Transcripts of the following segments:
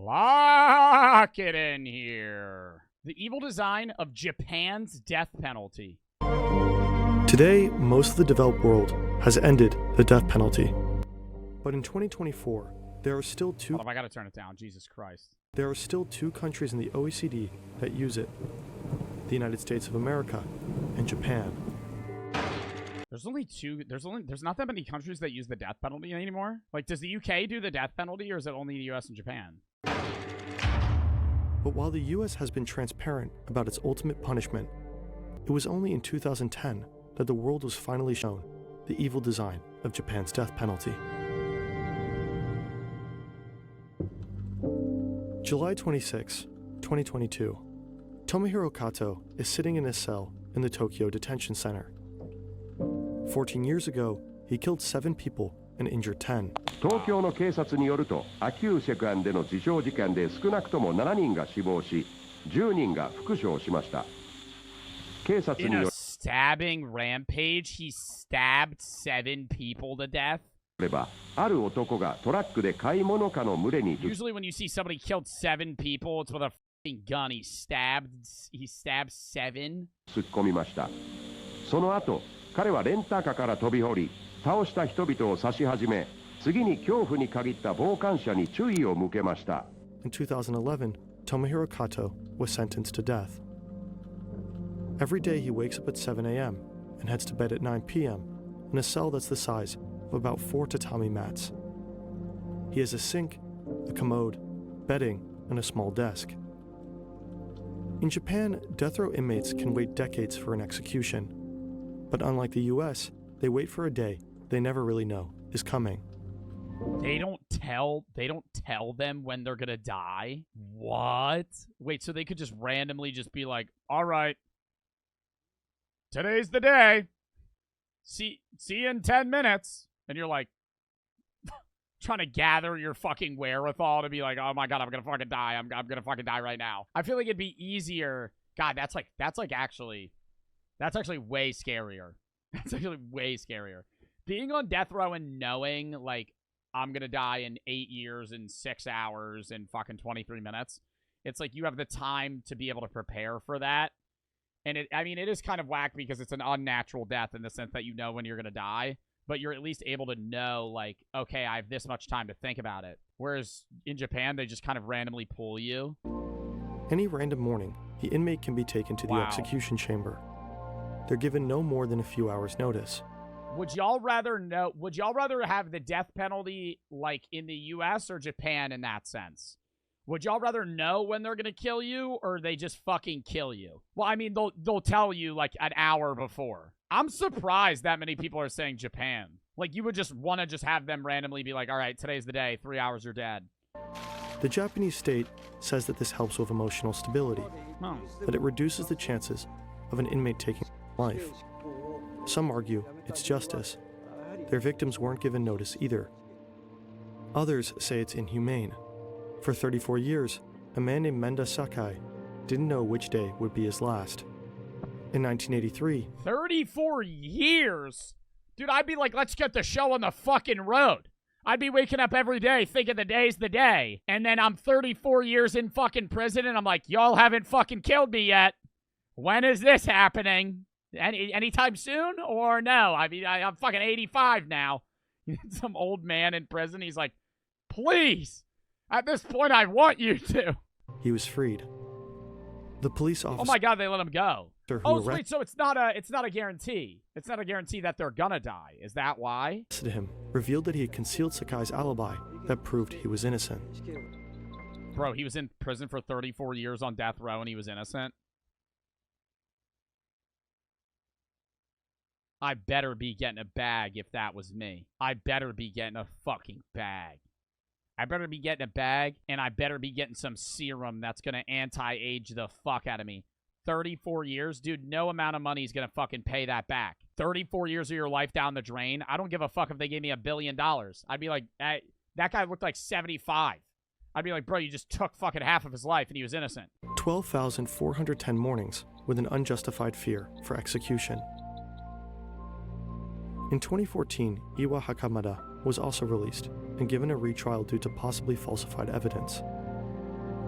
Lock it in here. The evil design of Japan's death penalty. Today, most of the developed world has ended the death penalty. But in 2024, there are still two Hold on, I gotta turn it down. Jesus Christ. There are still two countries in the OECD that use it. The United States of America and Japan. There's only two. There's not that many countries that use the death penalty anymore. Like, does the UK do the death penalty, or is it only the US and Japan? But while the US has been transparent about its ultimate punishment, it was only in 2010 that the world was finally shown the evil design of Japan's death penalty. July 26, 2022. Tomohiro Kato is sitting in his cell in the Tokyo Detention Center. 14 years ago, he killed 7 people and injured 10. 東京の警察によると、秋生セクアンでの自傷事件で少なくとも7人が死亡し、10人が負傷しました。警察によ In る a stabbing rampage, he stabbed 7 people to death. れば、ある男がトラックで買い物かの群れに Usually when you see somebody killed 7 people, it's with a f***ing gun. He stabbed 7. 突っ込みました。その後、彼はレンタカーから飛び降り、倒した人々を刺し始め、次に恐怖に限った傍観者に注意を向けました。In 2011, Tomohiro Kato was sentenced to death. Every day he wakes up at 7 a.m. and heads to bed at 9 p.m. in a cell that's the size of about 4 tatami mats. He has a sink, a commode, bedding, and a small desk. In Japan, death row inmates can wait decades for an execution. But unlike the US, they wait for a day they never really know is coming. They don't tell them when they're gonna die? What? Wait, so they could just randomly just be like, all right, today's the day. See you in 10 minutes. And you're like, trying to gather your fucking wherewithal to be like, oh my god, I'm gonna fucking die. I'm gonna fucking die right now. I feel like it'd be easier. God, that's actually way scarier. That's actually way scarier. Being on death row and knowing, like, I'm gonna die in 8 years and 6 hours and fucking 23 minutes. It's like you have the time to be able to prepare for that. And it is kind of whack because it's an unnatural death in the sense that you know when you're gonna die. But you're at least able to know, like, okay, I have this much time to think about it. Whereas in Japan, they just kind of randomly pull you. Any random morning, the inmate can be taken to the execution chamber. They're given no more than a few hours' notice. Would y'all rather have the death penalty, like, in the US or Japan in that sense? Would y'all rather know when they're gonna kill you, or they just fucking kill you? Well, I mean, they'll tell you, like, an hour before. I'm surprised that many people are saying Japan. Like, you would just want to just have them randomly be like, all right, today's the day, 3 hours, you're dead. The Japanese state says that this helps with emotional stability, that it reduces the chances of an inmate taking life. Some argue it's justice. Their victims weren't given notice either. Others say it's inhumane. For 34 years, a man named Menda Sakai didn't know which day would be his last. In 1983... 34 years? Dude, I'd be like, let's get the show on the fucking road. I'd be waking up every day thinking the day's the day. And then I'm 34 years in fucking prison and I'm like, y'all haven't fucking killed me yet. When is this happening? Anytime soon or no? I mean, I'm fucking 85 now. Some old man in prison. He's like, please, at this point, I want you to. He was freed. The police officer... Oh my god, they let him go. Oh, wait, so it's not a guarantee. It's not a guarantee that they're gonna die. Is that why? ...him revealed that he had concealed Sakai's alibi that proved he was innocent. Bro, he was in prison for 34 years on death row and he was innocent? I better be getting a bag if that was me. I better be getting a fucking bag. I better be getting a bag, and I better be getting some serum that's gonna anti-age the fuck out of me. 34 years? Dude, no amount of money is gonna fucking pay that back. 34 years of your life down the drain? I don't give a fuck if they gave me $1 billion. I'd be like, that guy looked like 75. I'd be like, bro, you just took fucking half of his life, and he was innocent. 12,410 mornings with an unjustified fear for execution. In 2014, Iwa Hakamada was also released and given a retrial due to possibly falsified evidence.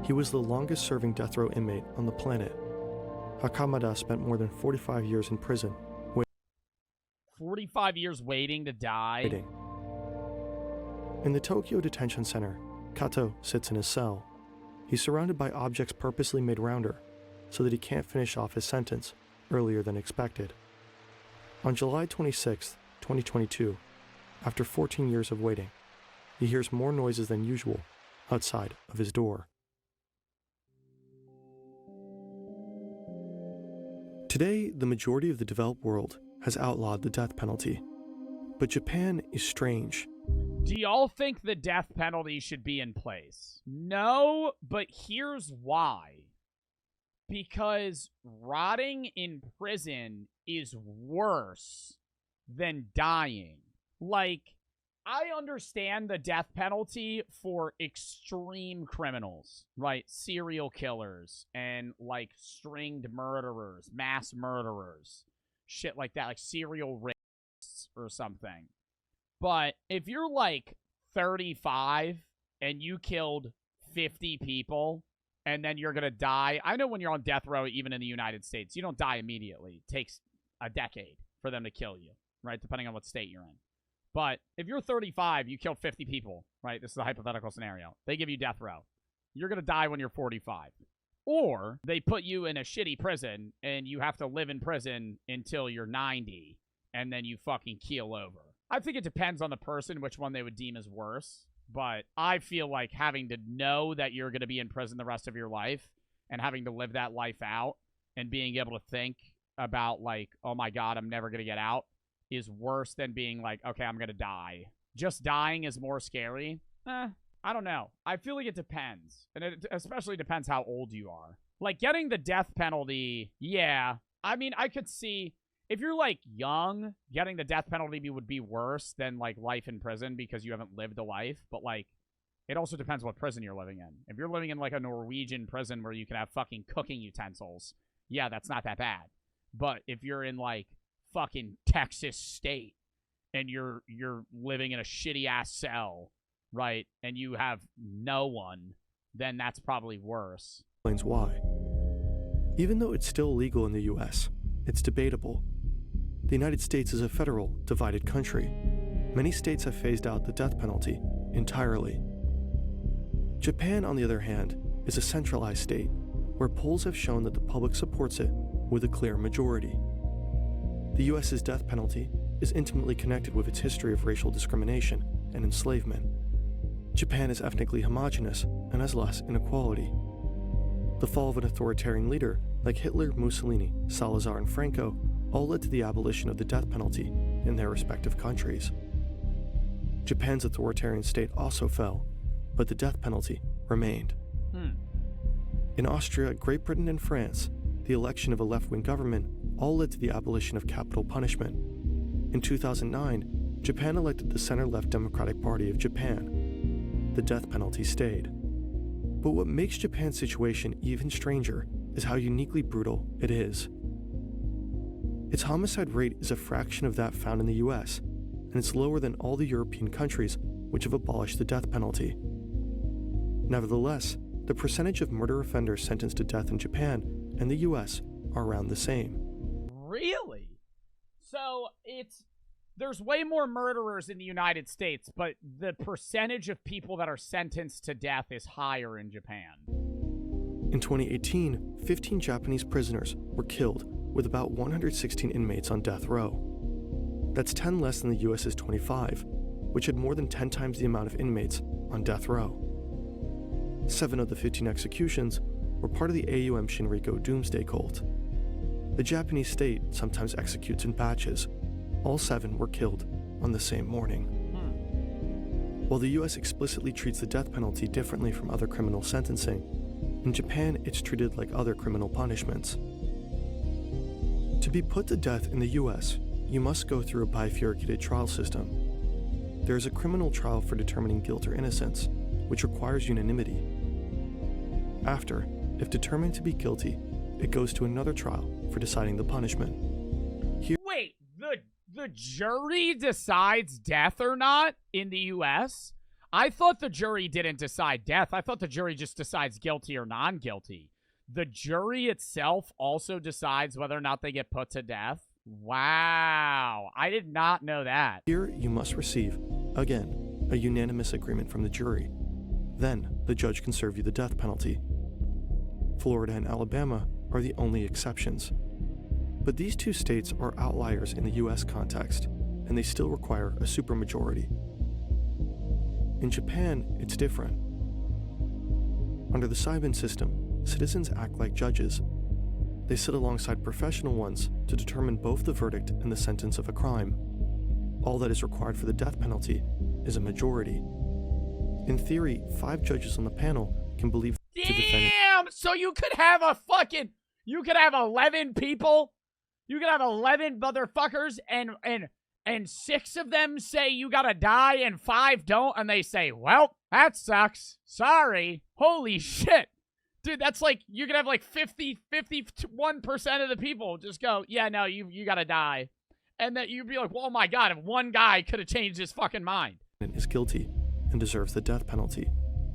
He was the longest-serving death row inmate on the planet. Hakamada spent more than 45 years in prison, 45 years waiting to die? waiting. In the Tokyo Detention Center, Kato sits in his cell. He's surrounded by objects purposely made rounder, so that he can't finish off his sentence earlier than expected. On July 26, 2022, after 14 years of waiting, he hears more noises than usual outside of his door. Today, the majority of the developed world has outlawed the death penalty. But Japan is strange. Do y'all think the death penalty should be in place? No, but here's why. Because rotting in prison is worse than dying. Like, I understand the death penalty for extreme criminals, right? Serial killers and, like, stringed murderers, mass murderers, shit like that, like serial rapists or something. But if you're, like, 35 and you killed 50 people and then you're going to die, I know when you're on death row, even in the United States, you don't die immediately. It takes a decade for them to kill you, right? Depending on what state you're in. But if you're 35, you killed 50 people, right? This is a hypothetical scenario. They give you death row. You're going to die when you're 45. Or they put you in a shitty prison and you have to live in prison until you're 90 and then you fucking keel over. I think it depends on the person which one they would deem as worse. But I feel like having to know that you're going to be in prison the rest of your life and having to live that life out and being able to think about, like, oh my God, I'm never going to get out, is worse than being like, okay, I'm going to die. Just dying is more scary. I don't know. I feel like it depends. And it especially depends how old you are. Like, getting the death penalty, yeah. I mean, I could see, if you're, like, young, getting the death penalty would be worse than, like, life in prison because you haven't lived a life. But, like, it also depends what prison you're living in. If you're living in, like, a Norwegian prison where you can have fucking cooking utensils, yeah, that's not that bad. But if you're in, like, fucking Texas State and you're living in a shitty-ass cell, right, and you have no one, then that's probably worse. Explains why. Even though it's still legal in the US, it's debatable. The United States is a federal, divided country. Many states have phased out the death penalty entirely. Japan, on the other hand, is a centralized state, where polls have shown that the public supports it with a clear majority. The US's death penalty is intimately connected with its history of racial discrimination and enslavement. Japan is ethnically homogeneous and has less inequality. The fall of an authoritarian leader like Hitler, Mussolini, Salazar, and Franco all led to the abolition of the death penalty in their respective countries. Japan's authoritarian state also fell, but the death penalty remained. In Austria, Great Britain, and France, the election of a left-wing government all led to the abolition of capital punishment. In 2009, Japan elected the center-left Democratic Party of Japan. The death penalty stayed. But what makes Japan's situation even stranger is how uniquely brutal it is. Its homicide rate is a fraction of that found in the US, and it's lower than all the European countries which have abolished the death penalty. Nevertheless, the percentage of murder offenders sentenced to death in Japan and the US are around the same. Really? So there's way more murderers in the United States, but the percentage of people that are sentenced to death is higher in Japan. In 2018, 15 Japanese prisoners were killed, with about 116 inmates on death row. That's 10 less than the US's 25, which had more than 10 times the amount of inmates on death row. 7 of the 15 executions were part of the AUM Shinriko doomsday cult. The Japanese state sometimes executes in batches. All 7 were killed on the same morning. While the US explicitly treats the death penalty differently from other criminal sentencing, in Japan it's treated like other criminal punishments. To be put to death in the US, you must go through a bifurcated trial system. There is a criminal trial for determining guilt or innocence, which requires unanimity. After, if determined to be guilty, it goes to another trial for deciding the punishment. Wait, the jury decides death or not in the US? I thought the jury didn't decide death. I thought the jury just decides guilty or non-guilty. The jury itself also decides whether or not they get put to death. Wow. I did not know that. Here, you must receive, again, a unanimous agreement from the jury. Then, the judge can serve you the death penalty. Florida and Alabama are the only exceptions. But these two states are outliers in the U.S. context, and they still require a supermajority. In Japan, it's different. Under the Seiban system, citizens act like judges. They sit alongside professional ones to determine both the verdict and the sentence of a crime. All that is required for the death penalty is a majority. In theory, 5 judges on the panel can believe the defendant. Damn! So you could have 11 people. You could have 11 motherfuckers, and 6 of them say you gotta die, and 5 don't, and they say, well, that sucks. Sorry. Holy shit. Dude, that's like, you could have like 51% of the people just go, yeah, no, you gotta die. And that you'd be like, well, oh my god, if one guy could have changed his fucking mind. Is guilty and deserves the death penalty,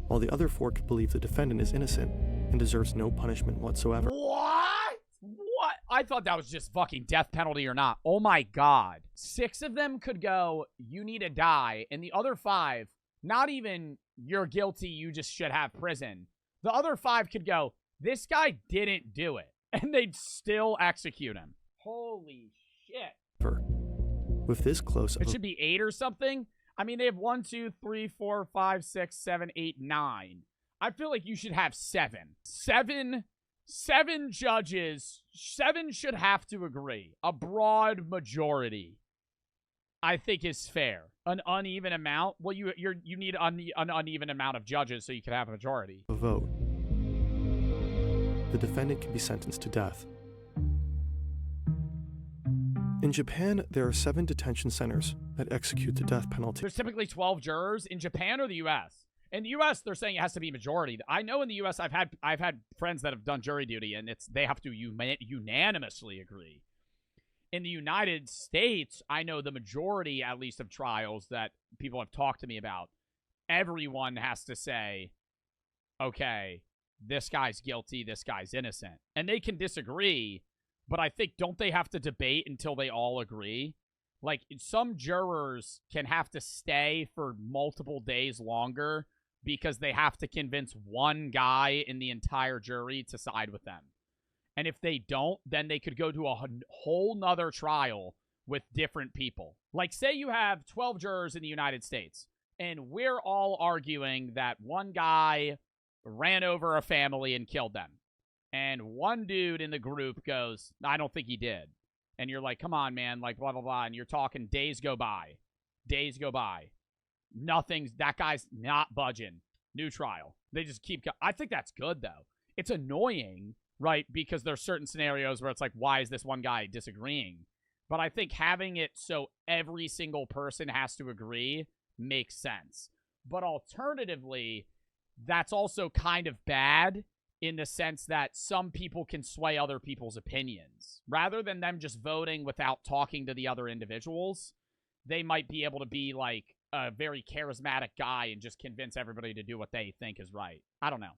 while the other 4 could believe the defendant is innocent and deserves no punishment whatsoever. What? I thought that was just fucking death penalty or not. Oh my god. 6 of them could go, you need to die, and the other 5, not even you're guilty, you just should have prison. The other 5 could go, this guy didn't do it, and they'd still execute him. Holy shit. With this close of It should be 8 or something. I mean, they have 1, 2, 3, 4, 5, 6, 7, 8, 9. I feel like you should have 7. 7 judges. 7 should have to agree. A broad majority, I think, is fair. An uneven amount. Well, you need an uneven amount of judges so you can have a majority. a vote. The defendant can be sentenced to death. In Japan, there are 7 detention centers that execute the death penalty. There's typically 12 jurors in Japan or the U.S. In the U.S., they're saying it has to be majority. I know in the U.S., I've had friends that have done jury duty, and they have to unanimously agree. In the United States, I know the majority, at least, of trials that people have talked to me about, everyone has to say, okay, this guy's guilty, this guy's innocent. And they can disagree, but I think, don't they have to debate until they all agree? Like, some jurors can have to stay for multiple days longer because they have to convince one guy in the entire jury to side with them. And if they don't, then they could go to a whole nother trial with different people. Like, say you have 12 jurors in the United States, and we're all arguing that one guy ran over a family and killed them. And one dude in the group goes, I don't think he did. And you're like, come on, man, like, blah, blah, blah. And you're talking, days go by. Days go by. That guy's not budging. New trial. They just keep going. I think that's good, though. It's annoying, right? Because there's certain scenarios where it's like, why is this one guy disagreeing? But I think having it so every single person has to agree makes sense. But alternatively, that's also kind of bad in the sense that some people can sway other people's opinions. Rather than them just voting without talking to the other individuals, they might be able to be like a very charismatic guy and just convince everybody to do what they think is right. I don't know.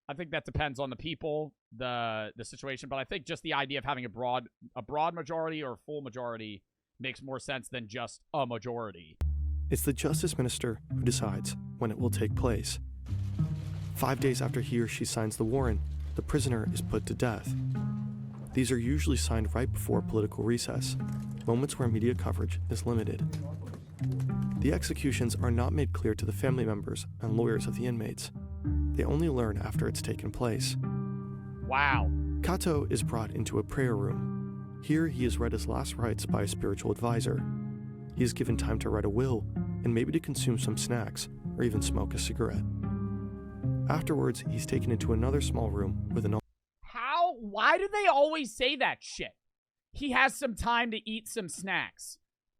I think that depends on the people, the situation, but I think just the idea of having a broad majority or a full majority makes more sense than just a majority. It's the justice minister who decides when it will take place. 5 days after he or she signs the warrant, the prisoner is put to death. These are usually signed right before political recess, moments where media coverage is limited. The executions are not made clear to the family members and lawyers of the inmates. They only learn after it's taken place. Wow. Kato is brought into a prayer room. Here he is read his last rites by a spiritual advisor. He is given time to write a will and maybe to consume some snacks or even smoke a cigarette. Afterwards, he's taken into another small room with an... Why do they always say that shit? He has some time to eat some snacks.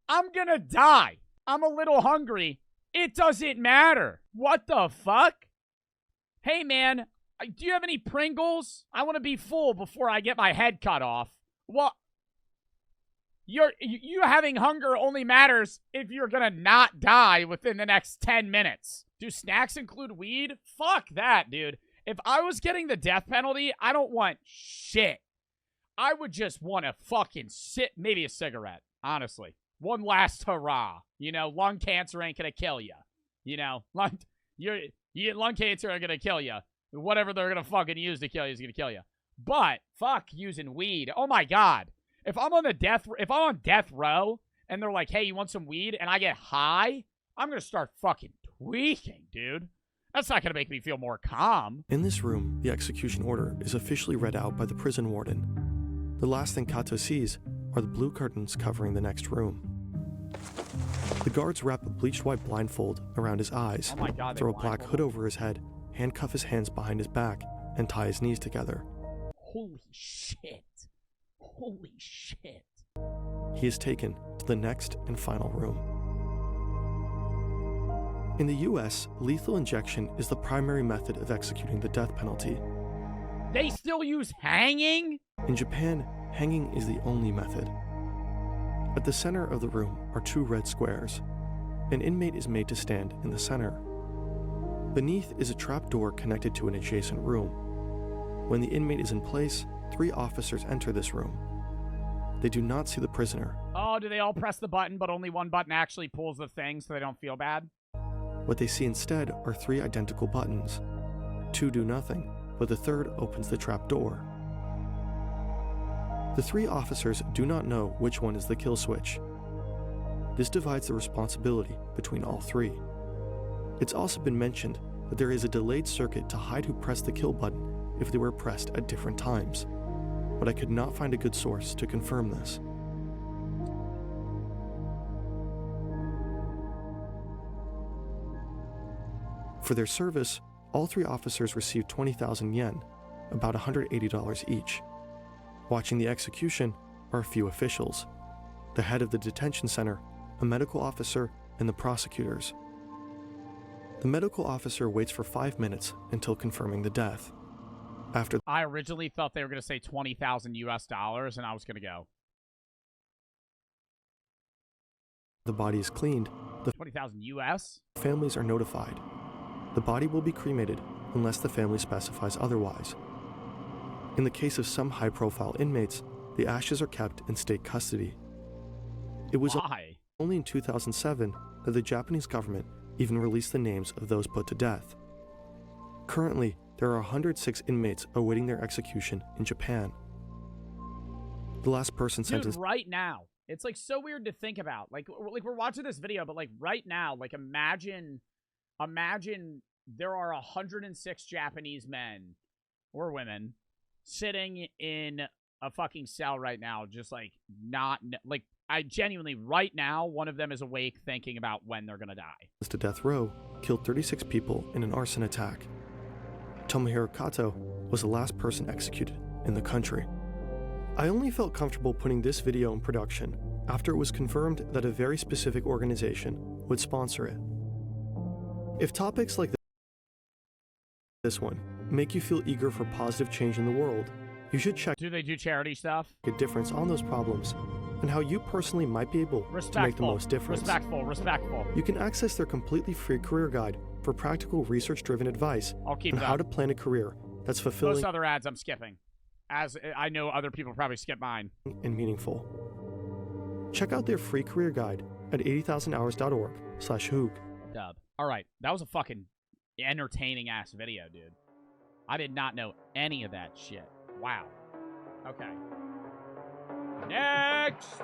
I'm gonna die. I'm a little hungry. It doesn't matter. What the fuck? Hey, man, do you have any Pringles? I want to be full before I get my head cut off. Well, you having hunger only matters if you're gonna not die within the next 10 minutes. Do snacks include weed? Fuck that, dude. If I was getting the death penalty, I don't want shit. I would just want to fucking sit, maybe a cigarette, honestly. One last hurrah. You know, lung cancer ain't gonna kill you. You know, lung cancer ain't gonna kill you. Whatever they're gonna fucking use to kill you is gonna kill you. But fuck using weed. Oh my god. If I'm on death row and they're like, "Hey, you want some weed?" and I get high, I'm gonna start fucking tweaking, dude. That's not gonna make me feel more calm. In this room, the execution order is officially read out by the prison warden. The last thing Kato sees are the blue curtains covering the next room. The guards wrap a bleached white blindfold around his eyes, Oh my god, throw a black hood over his head, handcuff his hands behind his back, and tie his knees together. Holy shit. Holy shit. He is taken to the next and final room. In the US, lethal injection is the primary method of executing the death penalty. They still use hanging? In Japan, hanging is the only method. At the center of the room are 2 red squares. An inmate is made to stand in the center. Beneath is a trap door connected to an adjacent room. When the inmate is in place, 3 officers enter this room. They do not see the prisoner. Oh, do they all press the button, but only one button actually pulls the thing so they don't feel bad? What they see instead are 3 identical buttons. 2 do nothing, but the third opens the trap door. The 3 officers do not know which one is the kill switch. This divides the responsibility between all 3. It's also been mentioned that there is a delayed circuit to hide who pressed the kill button if they were pressed at different times, but I could not find a good source to confirm this. For their service, all 3 officers received 20,000 yen, about $180 each. Watching the execution are a few officials: the head of the detention center, a medical officer, and the prosecutors. The medical officer waits for 5 minutes until confirming the death. After I originally thought they were going to say 20,000 US dollars, and I was going to go, the body is cleaned, the 20,000 US? families are notified. The body will be cremated unless the family specifies otherwise. In the case of some high-profile inmates, the ashes are kept in state custody. It was Why? only in 2007 that the Japanese government even released the names of those put to death. Currently, there are 106 inmates awaiting their execution in Japan. The last person Dude, sentenced right now. It's like so weird to think about. Like we're watching this video, but like right now, like imagine there are 106 Japanese men or women sitting in a fucking cell right now, just like not like I genuinely right now one of them is awake thinking about when they're gonna die. to death row killed 36 people in an arson attack. Tomohiro Kato was the last person executed in the country. I only felt comfortable putting this video in production after it was confirmed that a very specific organization would sponsor it. If topics like this one make you feel eager for positive change in the world, you should check Do they do charity stuff? a difference on those problems and how you personally might be able to make the most difference. Respectful. You can access their completely free career guide for practical research-driven advice I'll keep on it how up. to plan a career that's fulfilling Most other ads I'm skipping, as I know other people probably skip mine. and meaningful. Check out their free career guide at 80,000hours.org/hoog. Dub. All right, that was a fucking entertaining ass video, dude. I did not know any of that shit. Wow. Okay. Next.